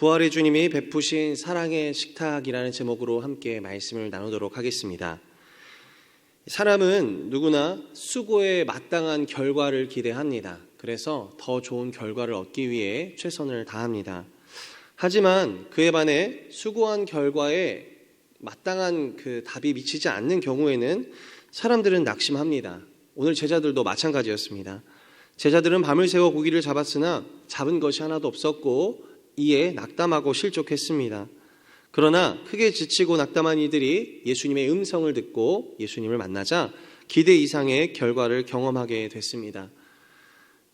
부활의 주님이 베푸신 사랑의 식탁이라는 제목으로 함께 말씀을 나누도록 하겠습니다. 사람은 누구나 수고에 마땅한 결과를 기대합니다. 그래서 더 좋은 결과를 얻기 위해 최선을 다합니다. 하지만 그에 반해 수고한 결과에 마땅한 그 답이 미치지 않는 경우에는 사람들은 낙심합니다. 오늘 제자들도 마찬가지였습니다. 제자들은 밤을 새워 고기를 잡았으나 잡은 것이 하나도 없었고 이에 낙담하고 실족했습니다. 그러나 크게 지치고 낙담한 이들이 예수님의 음성을 듣고 예수님을 만나자 기대 이상의 결과를 경험하게 됐습니다.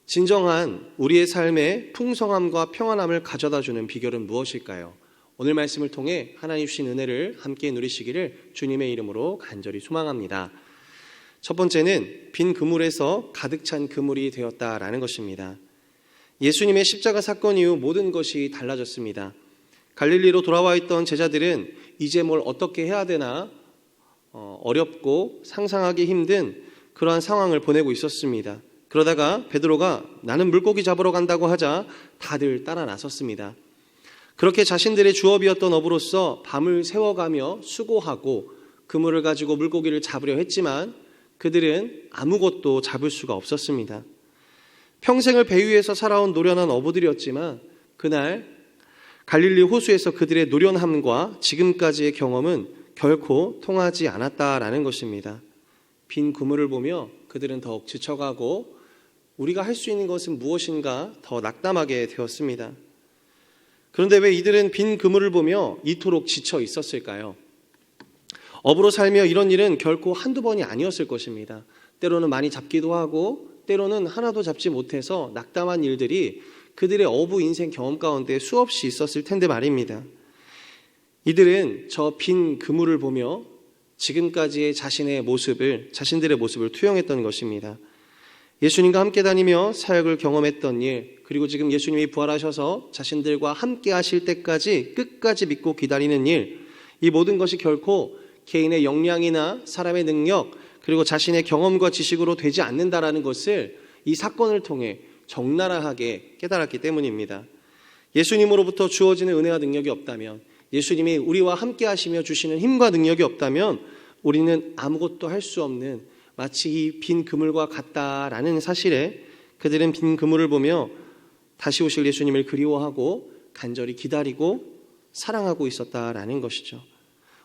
진정한 우리의 삶에 풍성함과 평안함을 가져다주는 비결은 무엇일까요? 오늘 말씀을 통해 하나님 주신 은혜를 함께 누리시기를 주님의 이름으로 간절히 소망합니다. 첫 번째는 빈 그물에서 가득 찬 그물이 되었다라는 것입니다. 예수님의 십자가 사건 이후 모든 것이 달라졌습니다. 갈릴리로 돌아와 있던 제자들은 이제 뭘 어떻게 해야 되나 어렵고 상상하기 힘든 그러한 상황을 보내고 있었습니다. 그러다가 베드로가 나는 물고기 잡으러 간다고 하자 다들 따라 나섰습니다. 그렇게 자신들의 주업이었던 어부로서 밤을 새워가며 수고하고 그물을 가지고 물고기를 잡으려 했지만 그들은 아무것도 잡을 수가 없었습니다. 평생을 배 위에서 살아온 노련한 어부들이었지만 그날 갈릴리 호수에서 그들의 노련함과 지금까지의 경험은 결코 통하지 않았다라는 것입니다. 빈 그물을 보며 그들은 더욱 지쳐가고 우리가 할 수 있는 것은 무엇인가 더 낙담하게 되었습니다. 그런데 왜 이들은 빈 그물을 보며 이토록 지쳐 있었을까요? 어부로 살며 이런 일은 결코 한두 번이 아니었을 것입니다. 때로는 많이 잡기도 하고 때로는 하나도 잡지 못해서 낙담한 일들이 그들의 어부 인생 경험 가운데 수없이 있었을 텐데 말입니다. 이들은 저 빈 그물을 보며 지금까지의 자신들의 모습을 투영했던 것입니다. 예수님과 함께 다니며 사역을 경험했던 일, 그리고 지금 예수님이 부활하셔서 자신들과 함께 하실 때까지 끝까지 믿고 기다리는 일, 이 모든 것이 결코 개인의 역량이나 사람의 능력, 그리고 자신의 경험과 지식으로 되지 않는다라는 것을 이 사건을 통해 적나라하게 깨달았기 때문입니다. 예수님으로부터 주어지는 은혜와 능력이 없다면, 예수님이 우리와 함께 하시며 주시는 힘과 능력이 없다면 우리는 아무것도 할 수 없는 마치 이 빈 그물과 같다라는 사실에 그들은 빈 그물을 보며 다시 오실 예수님을 그리워하고 간절히 기다리고 사랑하고 있었다라는 것이죠.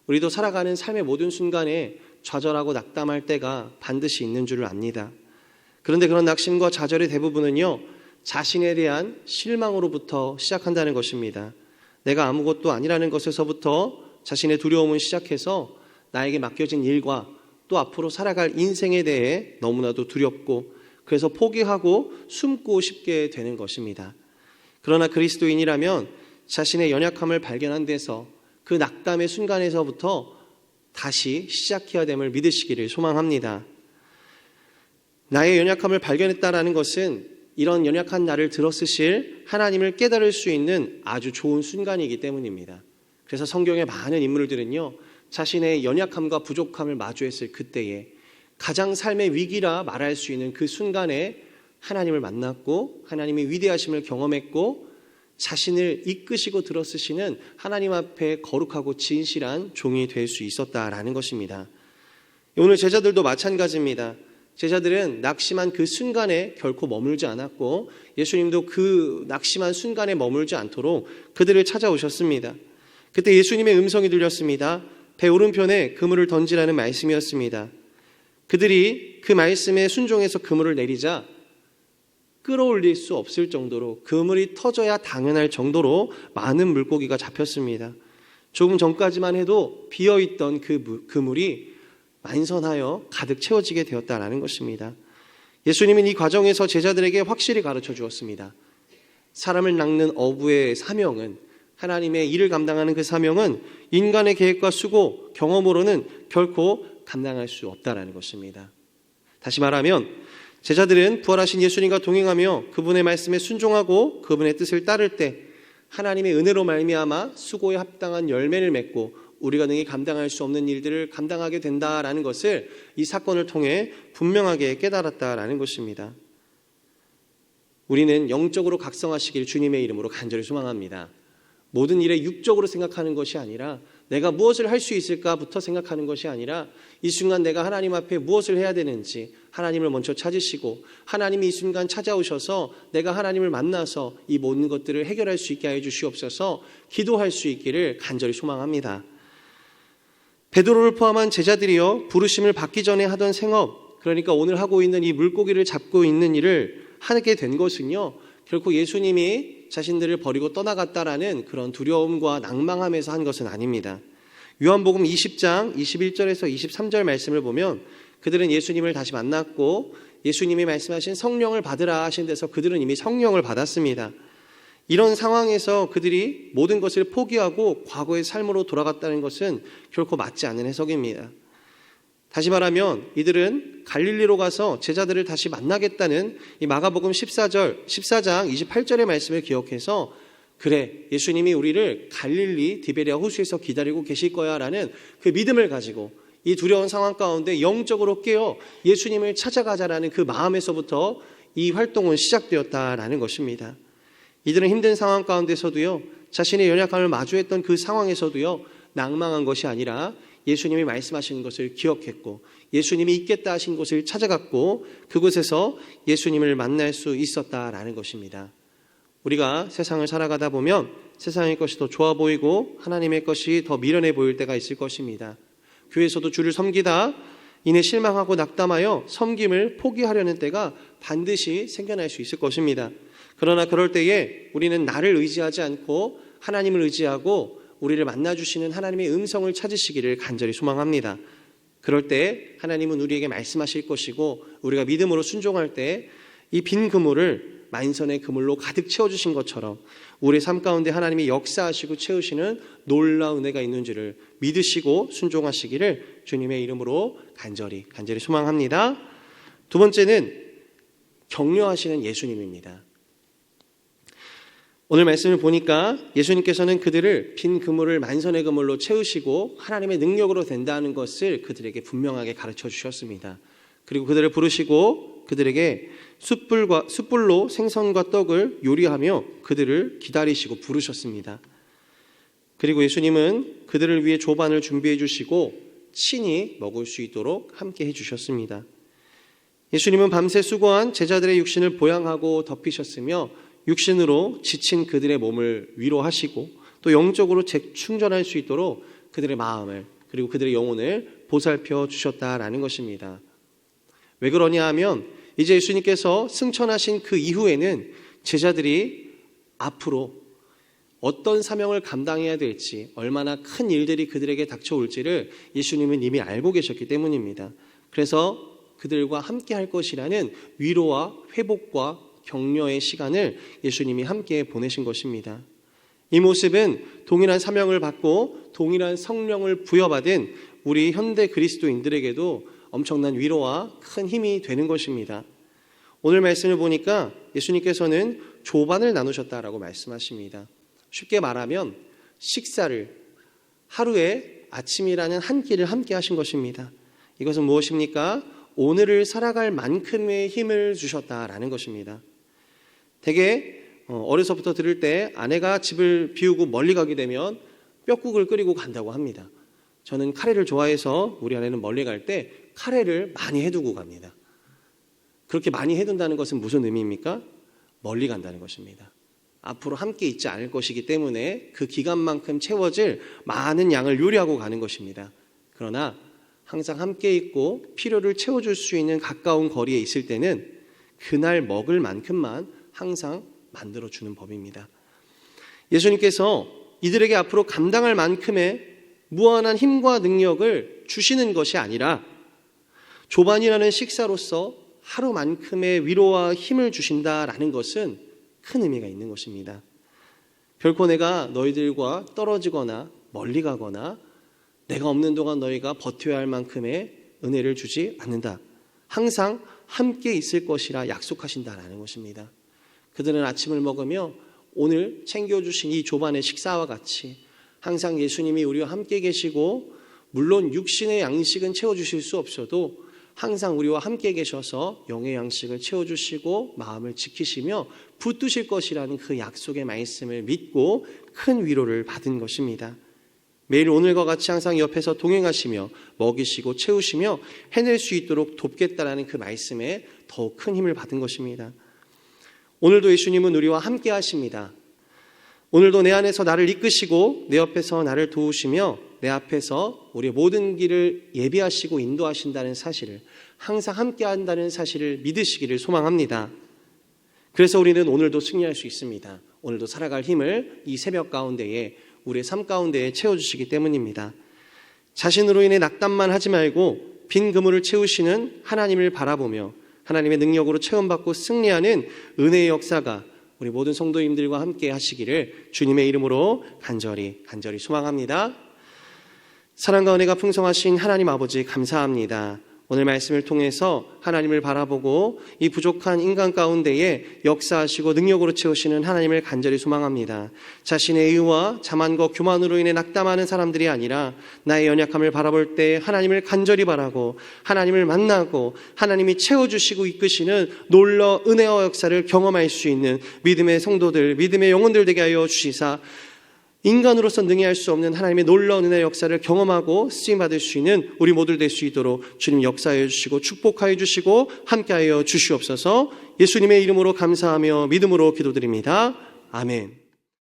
우리도 살아가는 삶의 모든 순간에 좌절하고 낙담할 때가 반드시 있는 줄을 압니다. 그런데 그런 낙심과 좌절의 대부분은요, 자신에 대한 실망으로부터 시작한다는 것입니다. 내가 아무것도 아니라는 것에서부터 자신의 두려움은 시작해서 나에게 맡겨진 일과 또 앞으로 살아갈 인생에 대해 너무나도 두렵고 그래서 포기하고 숨고 싶게 되는 것입니다. 그러나 그리스도인이라면 자신의 연약함을 발견한 데서 그 낙담의 순간에서부터 다시 시작해야 됨을 믿으시기를 소망합니다. 나의 연약함을 발견했다라는 것은 이런 연약한 나를 들어쓰실 하나님을 깨달을 수 있는 아주 좋은 순간이기 때문입니다. 그래서 성경의 많은 인물들은요, 자신의 연약함과 부족함을 마주했을 그때에 가장 삶의 위기라 말할 수 있는 그 순간에 하나님을 만났고 하나님의 위대하심을 경험했고 자신을 이끄시고 들어쓰시는 하나님 앞에 거룩하고 진실한 종이 될 수 있었다라는 것입니다. 오늘 제자들도 마찬가지입니다. 제자들은 낙심한 그 순간에 결코 머물지 않았고 예수님도 그 낙심한 순간에 머물지 않도록 그들을 찾아오셨습니다. 그때 예수님의 음성이 들렸습니다. 배 오른편에 그물을 던지라는 말씀이었습니다. 그들이 그 말씀에 순종해서 그물을 내리자 끌어올릴 수 없을 정도로 그물이 터져야 당연할 정도로 많은 물고기가 잡혔습니다. 조금 전까지만 해도 비어있던 그 그물이 만선하여 가득 채워지게 되었다는 것입니다. 예수님은 이 과정에서 제자들에게 확실히 가르쳐 주었습니다. 사람을 낚는 어부의 사명은, 하나님의 일을 감당하는 그 사명은 인간의 계획과 수고, 경험으로는 결코 감당할 수 없다는 것입니다. 다시 말하면 제자들은 부활하신 예수님과 동행하며 그분의 말씀에 순종하고 그분의 뜻을 따를 때 하나님의 은혜로 말미암아 수고에 합당한 열매를 맺고 우리가 능히 감당할 수 없는 일들을 감당하게 된다라는 것을 이 사건을 통해 분명하게 깨달았다라는 것입니다. 우리는 영적으로 각성하시길 주님의 이름으로 간절히 소망합니다. 모든 일에 육적으로 생각하는 것이 아니라 내가 무엇을 할 수 있을까부터 생각하는 것이 아니라 이 순간 내가 하나님 앞에 무엇을 해야 되는지 하나님을 먼저 찾으시고 하나님이 이 순간 찾아오셔서 내가 하나님을 만나서 이 모든 것들을 해결할 수 있게 하여 주시옵소서 기도할 수 있기를 간절히 소망합니다. 베드로를 포함한 제자들이요 부르심을 받기 전에 하던 생업, 그러니까 오늘 하고 있는 이 물고기를 잡고 있는 일을 하게 된 것은요 결코 예수님이 자신들을 버리고 떠나갔다라는 그런 두려움과 낭망함에서 한 것은 아닙니다. 요한복음 20장 21절에서 23절 말씀을 보면 그들은 예수님을 다시 만났고 예수님이 말씀하신 성령을 받으라 하신 데서 그들은 이미 성령을 받았습니다. 이런 상황에서 그들이 모든 것을 포기하고 과거의 삶으로 돌아갔다는 것은 결코 맞지 않는 해석입니다. 다시 말하면 이들은 갈릴리로 가서 제자들을 다시 만나겠다는 이 마가복음 14장 28절의 말씀을 기억해서 그래 예수님이 우리를 갈릴리 디베리아 호수에서 기다리고 계실 거야 라는 그 믿음을 가지고 이 두려운 상황 가운데 영적으로 깨어 예수님을 찾아가자라는 그 마음에서부터 이 활동은 시작되었다라는 것입니다. 이들은 힘든 상황 가운데서도요 자신의 연약함을 마주했던 그 상황에서도요 낭망한 것이 아니라 예수님이 말씀하시는 것을 기억했고 예수님이 있겠다 하신 곳을 찾아갔고 그곳에서 예수님을 만날 수 있었다라는 것입니다. 우리가 세상을 살아가다 보면 세상의 것이 더 좋아 보이고 하나님의 것이 더 미련해 보일 때가 있을 것입니다. 교회에서도 주를 섬기다 이내 실망하고 낙담하여 섬김을 포기하려는 때가 반드시 생겨날 수 있을 것입니다. 그러나 그럴 때에 우리는 나를 의지하지 않고 하나님을 의지하고 우리를 만나주시는 하나님의 음성을 찾으시기를 간절히 소망합니다. 그럴 때 하나님은 우리에게 말씀하실 것이고 우리가 믿음으로 순종할 때 이 빈 그물을 만선의 그물로 가득 채워주신 것처럼 우리의 삶 가운데 하나님이 역사하시고 채우시는 놀라운 은혜가 있는 줄을 믿으시고 순종하시기를 주님의 이름으로 간절히 소망합니다. 두 번째는 격려하시는 예수님입니다. 오늘 말씀을 보니까 예수님께서는 그들을 빈 그물을 만선의 그물로 채우시고 하나님의 능력으로 된다는 것을 그들에게 분명하게 가르쳐 주셨습니다. 그리고 그들을 부르시고 그들에게 숯불로 생선과 떡을 요리하며 그들을 기다리시고 부르셨습니다. 그리고 예수님은 그들을 위해 조반을 준비해 주시고 친히 먹을 수 있도록 함께 해주셨습니다. 예수님은 밤새 수고한 제자들의 육신을 보양하고 덮이셨으며 육신으로 지친 그들의 몸을 위로하시고 또 영적으로 재충전할 수 있도록 그들의 마음을 그리고 그들의 영혼을 보살펴 주셨다라는 것입니다. 왜 그러냐 하면 이제 예수님께서 승천하신 그 이후에는 제자들이 앞으로 어떤 사명을 감당해야 될지 얼마나 큰 일들이 그들에게 닥쳐올지를 예수님은 이미 알고 계셨기 때문입니다. 그래서 그들과 함께 할 것이라는 위로와 회복과 격려의 시간을 예수님이 함께 보내신 것입니다. 이 모습은 동일한 사명을 받고 동일한 성령을 부여받은 우리 현대 그리스도인들에게도 엄청난 위로와 큰 힘이 되는 것입니다. 오늘 말씀을 보니까 예수님께서는 조반을 나누셨다라고 말씀하십니다. 쉽게 말하면 식사를 하루에 아침이라는 한 끼를 함께 하신 것입니다. 이것은 무엇입니까? 오늘을 살아갈 만큼의 힘을 주셨다라는 것입니다. 되게 어려서부터 들을 때 아내가 집을 비우고 멀리 가게 되면 뼈국을 끓이고 간다고 합니다. 저는 카레를 좋아해서 우리 아내는 멀리 갈 때 카레를 많이 해두고 갑니다. 그렇게 많이 해둔다는 것은 무슨 의미입니까? 멀리 간다는 것입니다. 앞으로 함께 있지 않을 것이기 때문에 그 기간만큼 채워질 많은 양을 요리하고 가는 것입니다. 그러나 항상 함께 있고 필요를 채워줄 수 있는 가까운 거리에 있을 때는 그날 먹을 만큼만 항상 만들어주는 법입니다. 예수님께서 이들에게 앞으로 감당할 만큼의 무한한 힘과 능력을 주시는 것이 아니라 조반이라는 식사로서 하루만큼의 위로와 힘을 주신다라는 것은 큰 의미가 있는 것입니다. 결코 내가 너희들과 떨어지거나 멀리 가거나 내가 없는 동안 너희가 버텨야 할 만큼의 은혜를 주지 않는다. 항상 함께 있을 것이라 약속하신다라는 것입니다. 그들은 아침을 먹으며 오늘 챙겨주신 이 조반의 식사와 같이 항상 예수님이 우리와 함께 계시고 물론 육신의 양식은 채워주실 수 없어도 항상 우리와 함께 계셔서 영의 양식을 채워주시고 마음을 지키시며 붙드실 것이라는 그 약속의 말씀을 믿고 큰 위로를 받은 것입니다. 매일 오늘과 같이 항상 옆에서 동행하시며 먹이시고 채우시며 해낼 수 있도록 돕겠다라는 그 말씀에 더욱 큰 힘을 받은 것입니다. 오늘도 예수님은 우리와 함께 하십니다. 오늘도 내 안에서 나를 이끄시고 내 옆에서 나를 도우시며 내 앞에서 우리의 모든 길을 예비하시고 인도하신다는 사실을, 항상 함께 한다는 사실을 믿으시기를 소망합니다. 그래서 우리는 오늘도 승리할 수 있습니다. 오늘도 살아갈 힘을 이 새벽 가운데에 우리의 삶 가운데에 채워주시기 때문입니다. 자신으로 인해 낙담만 하지 말고 빈 그물을 채우시는 하나님을 바라보며 하나님의 능력으로 체험받고 승리하는 은혜의 역사가 우리 모든 성도님들과 함께 하시기를 주님의 이름으로 간절히 소망합니다. 사랑과 은혜가 풍성하신 하나님 아버지 감사합니다. 오늘 말씀을 통해서 하나님을 바라보고 이 부족한 인간 가운데에 역사하시고 능력으로 채우시는 하나님을 간절히 소망합니다. 자신의 의와 자만과 교만으로 인해 낙담하는 사람들이 아니라 나의 연약함을 바라볼 때 하나님을 간절히 바라고 하나님을 만나고 하나님이 채워주시고 이끄시는 놀라 은혜와 역사를 경험할 수 있는 믿음의 성도들, 믿음의 영혼들 되게 하여 주시사 인간으로서 능히 할 수 없는 하나님의 놀라운 은혜의 역사를 경험하고 쓰임받을 수 있는 우리 모두 될 수 있도록 주님 역사해 주시고 축복하여 주시고 함께하여 주시옵소서. 예수님의 이름으로 감사하며 믿음으로 기도드립니다. 아멘.